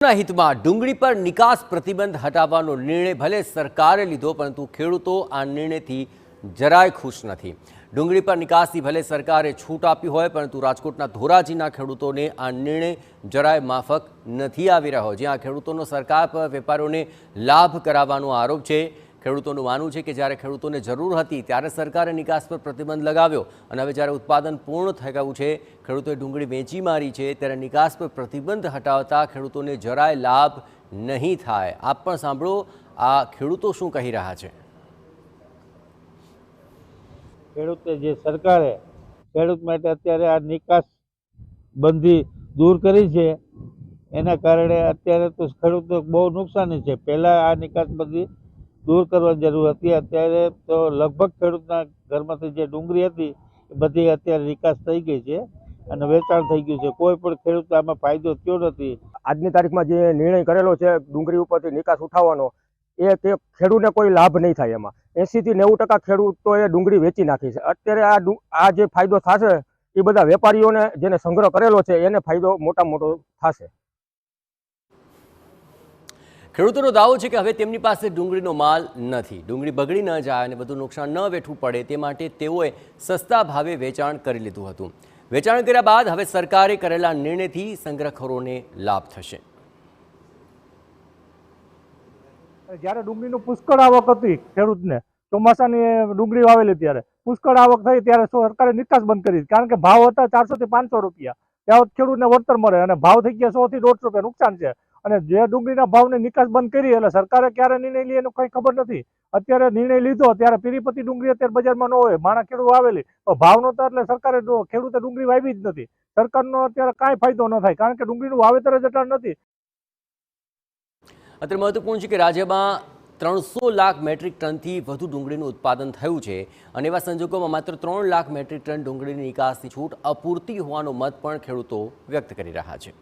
हितમાં ડુંગળી પર નિકાસ પ્રતિબંધ હટાવવાનો નિર્ણય ભલે સરકારે લીધો, પરંતુ ખેડૂતો આ નિર્ણયથી જરાય ખુશ નથી। ડુંગળી પર નિકાસથી ભલે સરકારે છૂટ આપી હોય, પરંતુ રાજકોટના ધોરાજીના ખેડૂતોને આ નિર્ણય જરાય માફક નથી આવી રહ્યો। જ્યાં ખેડૂતોનો સરકાર પર વેપારીઓને લાભ કરાવવાનો આરોપ છે। ખેડૂતોનું માનવું છે કે જ્યારે ખેડૂતોને જરૂર હતી ત્યારે સરકારે નિકાસ પર પ્રતિબંધ લગાવ્યો, અને હવે જ્યારે ઉત્પાદન પૂર્ણ થઈ ગયું છે, ખેડૂતોએ ડુંગળી વેચી મારી છે, ત્યારે નિકાસ પર પ્રતિબંધ હટાવતા ખેડૂતોને જરાય લાભ નહીં થાય। આપ પણ સાંભળો આ ખેડૂતો શું કહી રહ્યા છે। ખેડૂતે જે સરકારે ખેડૂત માટે અત્યારે આ નિકાસ બંધી દૂર કરી છે, એના કારણે અત્યારે તો ખેડૂતને બહુ નુકસાની છે। પહેલાં આ નિકાસ બંધી દૂર કરવાની જરૂર હતી, અત્યારે તો લગભગ ખેડૂતના ઘરમાંથી જે ડુંગળી હતી એ બધી અત્યારે નિકાસ થઈ ગઈ છે અને વેચાણ થઈ ગયું છે। કોઈ પણ ખેડૂત આમાં ફાયદો થયો નથી। આજની તારીખમાં જે નિર્ણય કરેલો છે ડુંગળી ઉપરથી નિકાસ ઉઠાવવાનો, એ તે ખેડૂતને કોઈ લાભ નહીં થાય। એમાં 80 થી 90% ખેડૂતોએ ડુંગળી વેચી નાખી છે। અત્યારે આ જે ફાયદો થશે એ બધા વેપારીઓને જેને સંગ્રહ કરેલો છે એને ફાયદો મોટો થશે। ખેડૂતોનો દાવો છે કે હવે તેમની પાસે ડુંગળીનો માલ નથી। ડુંગળી બગડી ન જાય અને બધું નુકસાન ન વેઠવું પડે તે માટે તેઓએ સસ્તા ભાવે વેચાણ કરી લીધું હતું। વેચાણ કર્યા બાદ હવે સરકારે કરેલા નિર્ણયથી સંગ્રહખોરોને લાભ થશે। જ્યારે ડુંગળીનું પુષ્કળ આવક હતી, ખેડૂતને ચોમાસાની ડુંગળી વાવેલી ત્યારે પુષ્કળ આવક થઈ ત્યારે સરકારે નિકાસ બંધ કરી, કારણ કે ભાવ હતા 400 થી 500 રૂપિયા, ત્યાં ખેડૂતને વળતર મળે, અને ભાવ થઈ ગયા 100 થી 150 રૂપિયા નુકસાન છે। અને જે ડુંગળીના ભાવની નિકાસ બંધ કરી એટલે સરકારે ક્યારે નિર્ણય લે એનું કંઈ ખબર નથી। અત્યારે નિર્ણય લીધો ત્યારે પીરીપતિ ડુંગળી અત્યારે બજારમાં ન હોય, માણા ખેડૂત વાવેલી તો ભાવ નહોતા એટલે સરકારે ખેડૂતે ડુંગળી વાવી જ નથી। સરકારનો અત્યારે કાંઈ ફાયદો ન થાય, કારણ કે ડુંગળીનું વાવેતર જ એટલા નથી। અત્રે મહત્વપૂર્ણ છે કે રાજ્યમાં 300 લાખ મેટ્રિક ટનથી વધુ ડુંગળીનું ઉત્પાદન થયું છે, અને એવા સંજોગોમાં માત્ર 3 લાખ મેટ્રિક ટન ડુંગળીની નિકાસની છૂટ અપૂરતી હોવાનો મત પણ ખેડૂતો વ્યક્ત કરી રહ્યા છે।